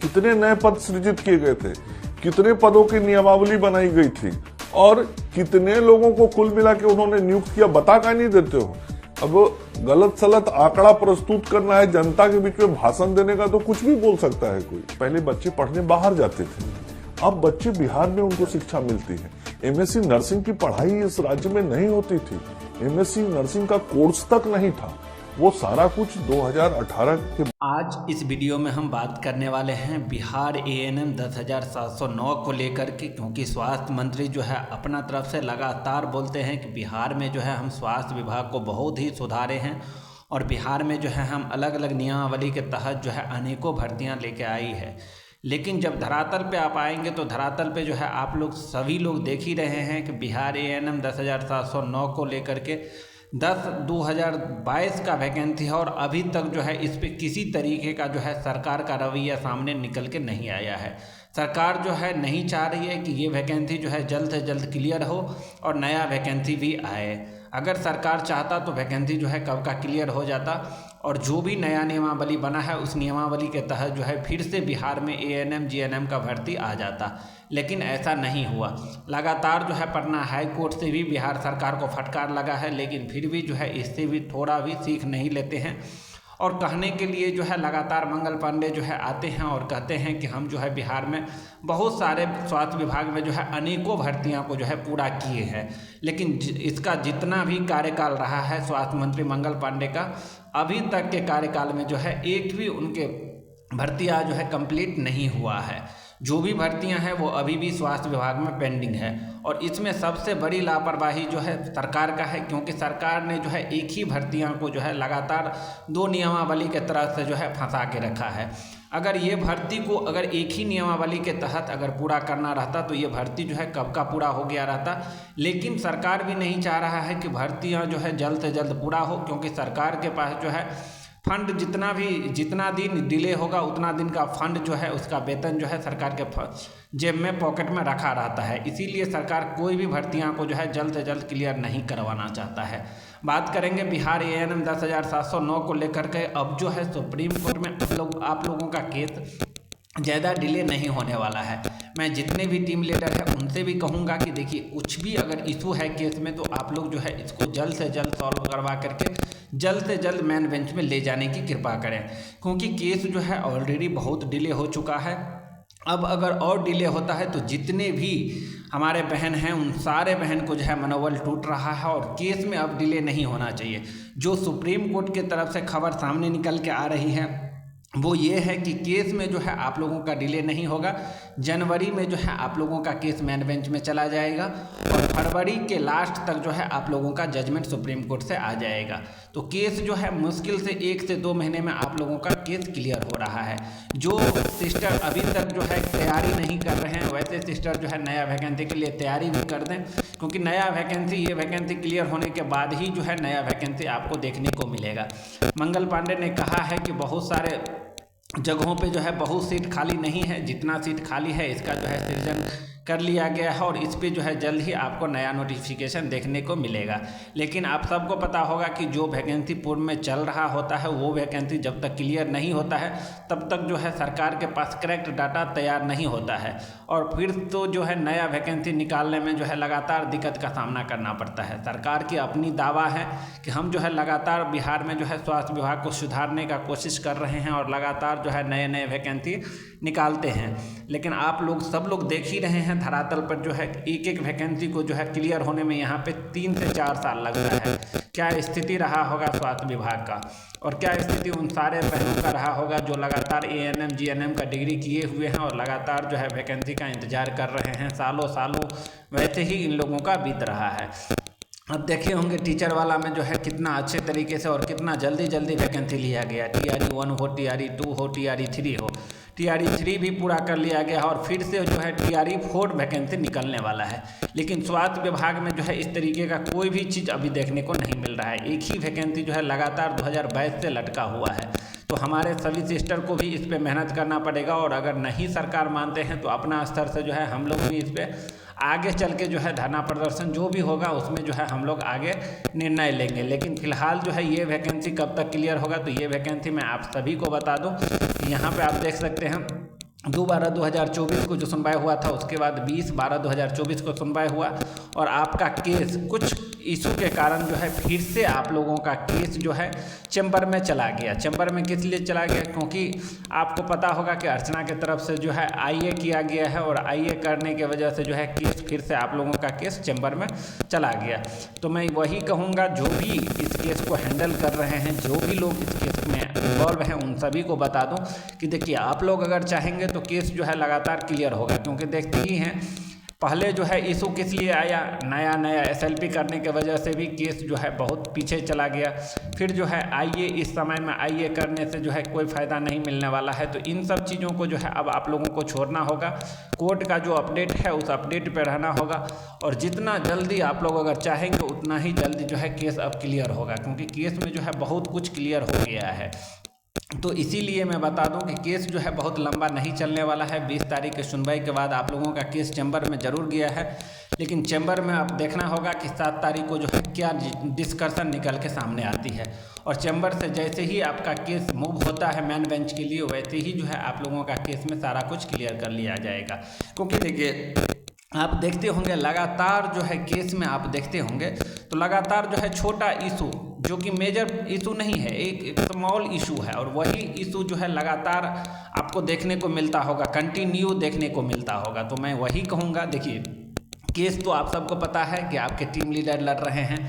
कितने नए पद सृजित किए गए थे, कितने पदों की नियमावली बनाई गई थी और कितने लोगों को कुल मिला के उन्होंने नियुक्त किया, बता का नहीं देते हो। अब गलत सलत आंकड़ा प्रस्तुत करना है, जनता के बीच में भाषण देने का तो कुछ भी बोल सकता है कोई। पहले बच्चे पढ़ने बाहर जाते थे, अब बच्चे बिहार में उनको शिक्षा मिलती है। एमएससी नर्सिंग की पढ़ाई इस राज्य में नहीं होती थी, एमएससी नर्सिंग का कोर्स तक नहीं था, वो सारा कुछ 2018 के। आज इस वीडियो में हम बात करने वाले हैं बिहार एएनएम 10,709 को लेकर के, क्योंकि स्वास्थ्य मंत्री जो है अपना तरफ से लगातार बोलते हैं कि बिहार में जो है हम स्वास्थ्य विभाग को बहुत ही सुधारे हैं और बिहार में जो है हम अलग अलग नियमावली के तहत जो है अनेकों भर्तियां लेके आई है। लेकिन जब धरातल पे आप आएंगे तो धरातल पे जो है आप लोग सभी लोग देख ही रहे हैं कि बिहार एएनएम 10,709 को लेकर के 2022 का वैकेंसी है और अभी तक जो है इस पे किसी तरीके का जो है सरकार का रवैया सामने निकल के नहीं आया है। सरकार जो है नहीं चाह रही है कि ये वैकेंसी जो है जल्द से जल्द क्लियर हो और नया वैकेंसी भी आए। अगर सरकार चाहता तो वैकेंसी जो है कब का क्लियर हो जाता और जो भी नया नियमावली बना है उस नियमावली के तहत जो है फिर से बिहार में एएनएम जीएनएम का भर्ती आ जाता। लेकिन ऐसा नहीं हुआ। लगातार जो है पटना हाई कोर्ट से भी बिहार सरकार को फटकार लगा है, लेकिन फिर भी जो है इससे भी थोड़ा भी सीख नहीं लेते हैं और कहने के लिए जो है लगातार मंगल पांडे जो है आते हैं और कहते हैं कि हम जो है बिहार में बहुत सारे स्वास्थ्य विभाग में जो है अनेकों भर्तियां को जो है पूरा किए हैं। लेकिन इसका जितना भी कार्यकाल रहा है स्वास्थ्य मंत्री मंगल पांडे का, अभी तक के कार्यकाल में जो है एक भी उनके भर्तियां जो है कंप्लीट नहीं हुआ है। जो भी भर्तियां हैं वो अभी भी स्वास्थ्य विभाग में पेंडिंग है और इसमें सबसे बड़ी लापरवाही जो है सरकार का है, क्योंकि सरकार ने जो है एक ही भर्तियां को जो है लगातार 2 नियमावली के तरह से जो है फंसा के रखा है। अगर ये भर्ती को अगर एक ही नियमावली के तहत अगर पूरा करना रहता तो ये भर्ती जो है कब का पूरा हो गया रहता। लेकिन सरकार भी नहीं चाह रहा है कि भर्तियां जो है जल्द से जल्द पूरा हो, क्योंकि सरकार के पास जो है फंड जितना दिन डिले होगा उतना दिन का फंड जो है उसका वेतन जो है सरकार के जेब में पॉकेट में रखा रहता है। इसीलिए सरकार कोई भी भर्तियां को जो है जल्द से जल्द क्लियर नहीं करवाना चाहता है। बात करेंगे बिहार एएनएम 10,709 को लेकर के। अब जो है सुप्रीम कोर्ट में आप लोगों का केस ज़्यादा डिले नहीं होने वाला है। मैं जितने भी टीम लीडर हैं उनसे भी कहूँगा कि देखिए कुछ भी अगर इशू है केस में तो आप लोग जो है इसको जल्द से जल्द सॉल्व करवा करके जल्द से जल्द मेन बेंच में ले जाने की कृपा करें, क्योंकि केस जो है ऑलरेडी बहुत डिले हो चुका है। अब अगर और डिले होता है तो जितने भी हमारे बहन हैं उन सारे बहन को जो है मनोबल टूट रहा है और केस में अब डिले नहीं होना चाहिए। जो सुप्रीम कोर्ट की तरफ से खबर सामने निकल के आ रही है वो ये है कि केस में जो है आप लोगों का डिले नहीं होगा। जनवरी में जो है आप लोगों का केस मेन बेंच में चला जाएगा और फरवरी के लास्ट तक जो है आप लोगों का जजमेंट सुप्रीम कोर्ट से आ जाएगा। तो केस जो है मुश्किल से 1 से 2 महीने में आप लोगों का केस क्लियर हो रहा है। जो सिस्टर अभी तक जो है तैयारी नहीं कर रहे हैं वैसे सिस्टर जो है नया वैकेंसी के लिए तैयारी भी कर दें, क्योंकि ये वैकेंसी क्लियर होने के बाद ही जो है नया वैकेंसी आपको देखने को मिलेगा। मंगल पांडे ने कहा है कि बहुत सारे जगहों पे जो है बहुत सीट खाली नहीं है, जितना सीट खाली है इसका जो है सृजन कर लिया गया है और इस पे जो है जल्द ही आपको नया नोटिफिकेशन देखने को मिलेगा। लेकिन आप सबको पता होगा कि जो वैकेंसी पूर्व में चल रहा होता है वो वैकेंसी जब तक क्लियर नहीं होता है तब तक जो है सरकार के पास करेक्ट डाटा तैयार नहीं होता है और फिर तो जो है नया वैकेंसी निकालने में जो है लगातार दिक्कत का सामना करना पड़ता है। सरकार की अपनी दावा है कि हम जो है लगातार बिहार में जो है स्वास्थ्य विभाग को सुधारने का कोशिश कर रहे हैं और लगातार जो है नए वैकेंसी निकालते हैं। लेकिन आप लोग सब लोग देख ही रहे हैं धरातल पर जो है एक वैकेंसी को जो है क्लियर होने में यहाँ पे 3 से 4 साल लगता है। क्या स्थिति रहा होगा स्वास्थ्य विभाग का और क्या स्थिति उन सारे बहनों का रहा होगा जो लगातार एएनएम जीएनएम का डिग्री किए हुए हैं और लगातार जो है वैकेंसी का इंतजार कर रहे हैं सालों सालों। वैसे ही इन लोगों का बीत रहा है। अब देखे होंगे टीचर वाला में जो है कितना अच्छे तरीके से और कितना जल्दी वैकेंसी लिया गया। TRE 1 हो, TRE 2 हो, TRE 3 हो, TRE 3 भी पूरा कर लिया गया और फिर से जो है TRE 4 वैकेंसी निकलने वाला है। लेकिन स्वास्थ्य विभाग में जो है इस तरीके का कोई भी चीज़ अभी देखने को नहीं मिल रहा है। एक ही वैकेंसी जो है लगातार 2022 से लटका हुआ है। तो हमारे सभी सिस्टर को भी इस पे मेहनत करना पड़ेगा और अगर नहीं सरकार मानते हैं तो अपना स्तर से जो है हम लोग भी इस पे आगे चल के जो है धरना प्रदर्शन जो भी होगा उसमें जो है हम लोग आगे निर्णय लेंगे। लेकिन फिलहाल जो है ये वैकेंसी कब तक क्लियर होगा तो ये वैकेंसी मैं आप सभी को बता दूं। यहाँ पे आप देख सकते हैं 2/12/2024 को जो सुनवाई हुआ था, उसके बाद 20/12/2024 को सुनवाई हुआ और आपका केस कुछ इशू के कारण जो है फिर से आप लोगों का केस जो है चैम्बर में चला गया। चैम्बर में किस लिए चला गया? क्योंकि आपको पता होगा कि अर्चना की तरफ से जो है आईए किया गया है और आईए करने की वजह से जो है केस फिर से आप लोगों का केस चैम्बर में चला गया। तो मैं वही कहूँगा, जो भी इस केस को हैंडल कर रहे हैं, जो भी लोग इस केस में इन्वॉल्व हैं, उन सभी को बता दूं कि देखिए, आप लोग अगर चाहेंगे तो केस जो है लगातार क्लियर होगा। क्योंकि देखते ही हैं, पहले जो है इशू किस लिए आया, नया एसएलपी करने के वजह से भी केस जो है बहुत पीछे चला गया। फिर जो है आईए, इस समय में आईए करने से जो है कोई फ़ायदा नहीं मिलने वाला है। तो इन सब चीज़ों को जो है अब आप लोगों को छोड़ना होगा। कोर्ट का जो अपडेट है उस अपडेट पे रहना होगा और जितना जल्दी आप लोग अगर चाहेंगे उतना ही जल्दी जो है केस अब क्लियर होगा। क्योंकि केस में जो है बहुत कुछ क्लियर हो गया है। तो इसीलिए मैं बता दूं कि केस जो है बहुत लंबा नहीं चलने वाला है। 20 तारीख की सुनवाई के बाद आप लोगों का केस चैम्बर में ज़रूर गया है, लेकिन चैम्बर में अब देखना होगा कि 7 तारीख को जो है क्या डिस्कशन निकल के सामने आती है। और चैम्बर से जैसे ही आपका केस मूव होता है मेन बेंच के लिए, वैसे ही जो है आप लोगों का केस में सारा कुछ क्लियर कर लिया जाएगा। क्योंकि देखिए, आप देखते होंगे लगातार जो है केस में आप देखते होंगे तो लगातार जो है छोटा इशू, जो कि मेजर इशू नहीं है, एक स्मॉल इशू है, और वही इशू जो है लगातार आपको देखने को मिलता होगा, कंटिन्यू देखने को मिलता होगा। तो मैं वही कहूँगा, देखिए, केस तो आप सबको पता है कि आपके टीम लीडर लड़ रहे हैं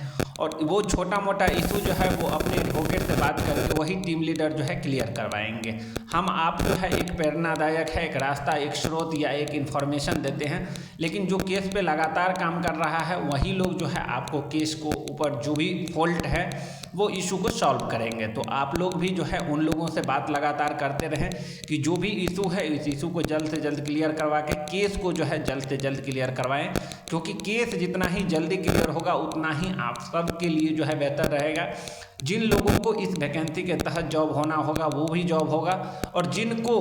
और वो छोटा मोटा इशू जो है वो अपने एडवोकेट से बात करके वही टीम लीडर जो है क्लियर करवाएंगे। हम आप जो है एक प्रेरणादायक है, एक रास्ता, एक स्रोत या एक इन्फॉर्मेशन देते हैं, लेकिन जो केस पे लगातार काम कर रहा है वही लोग जो है आपको केस को ऊपर जो भी फॉल्ट है वो इशू को सॉल्व करेंगे। तो आप लोग भी जो है उन लोगों से बात लगातार करते रहें कि जो भी इशू है इस इशू को जल्द से जल्द क्लियर करवा के केस को जो है जल्द से जल्द क्लियर करवाएं। क्योंकि केस जितना ही जल्दी क्लियर होगा उतना ही आप सब के लिए जो है बेहतर रहेगा। जिन लोगों को इस वैकेंसी के तहत जॉब होना होगा वो भी जॉब होगा, और जिनको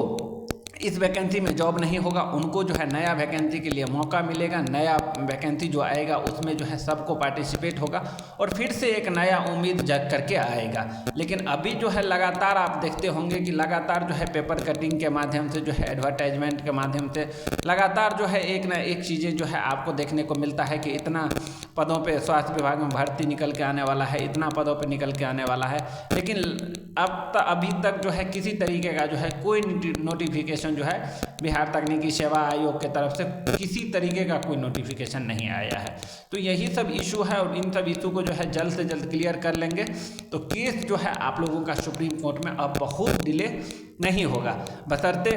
इस वैकेंसी में जॉब नहीं होगा उनको जो है नया वैकेंसी के लिए मौका मिलेगा। नया वैकेंसी जो आएगा उसमें जो है सबको पार्टिसिपेट होगा और फिर से एक नया उम्मीद जग करके आएगा। लेकिन अभी जो है लगातार आप देखते होंगे कि लगातार जो है पेपर कटिंग के माध्यम से, जो है एडवर्टाइजमेंट के माध्यम से लगातार जो है एक ना एक चीज़ें जो है आपको देखने को मिलता है कि इतना पदों पे स्वास्थ्य विभाग में भर्ती निकल के आने वाला है, इतना पदों पे निकल के आने वाला है। लेकिन अभी तक जो है किसी तरीके का जो है कोई नोटिफिकेशन जो है बिहार तकनीकी सेवा आयोग की तरफ से किसी तरीके का कोई नोटिफिकेशन नहीं आया है। तो यही सब इशू है और इन सब इशू को जो है जल्द से जल्द क्लियर कर लेंगे तो केस जो है आप लोगों का सुप्रीम कोर्ट में अब बहुत डिले नहीं होगा। बशर्ते,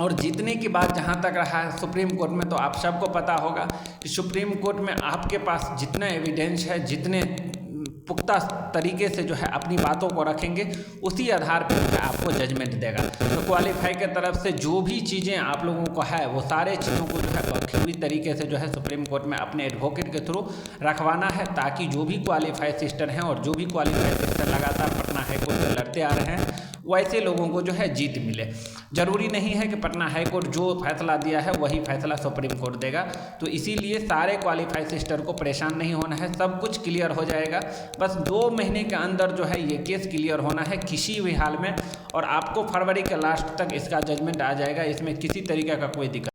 और जीतने की बात जहाँ तक रहा है सुप्रीम कोर्ट में, तो आप सबको पता होगा कि सुप्रीम कोर्ट में आपके पास जितना एविडेंस है, जितने पुख्ता तरीके से जो है अपनी बातों को रखेंगे, उसी आधार पर आपको जजमेंट देगा। तो क्वालिफाई के तरफ से जो भी चीज़ें आप लोगों को है वो सारे चीज़ों को जो है बखूबी तरीके से जो है सुप्रीम कोर्ट में अपने एडवोकेट के थ्रू रखवाना है, ताकि जो भी क्वालिफाई सिस्टर हैं और जो भी क्वालिफाई सिस्टर लगातार पटना हाईकोर्ट से लड़ते आ रहे हैं वैसे लोगों को जो है जीत मिले। जरूरी नहीं है कि पटना हाईकोर्ट जो फैसला दिया है वही फैसला सुप्रीम कोर्ट देगा। तो इसीलिए सारे क्वालिफाई सिस्टर को परेशान नहीं होना है, सब कुछ क्लियर हो जाएगा। बस 2 महीने के अंदर जो है ये केस क्लियर होना है किसी भी हाल में, और आपको फरवरी के लास्ट तक इसका जजमेंट आ जाएगा। इसमें किसी तरीके का कोई दिक्कत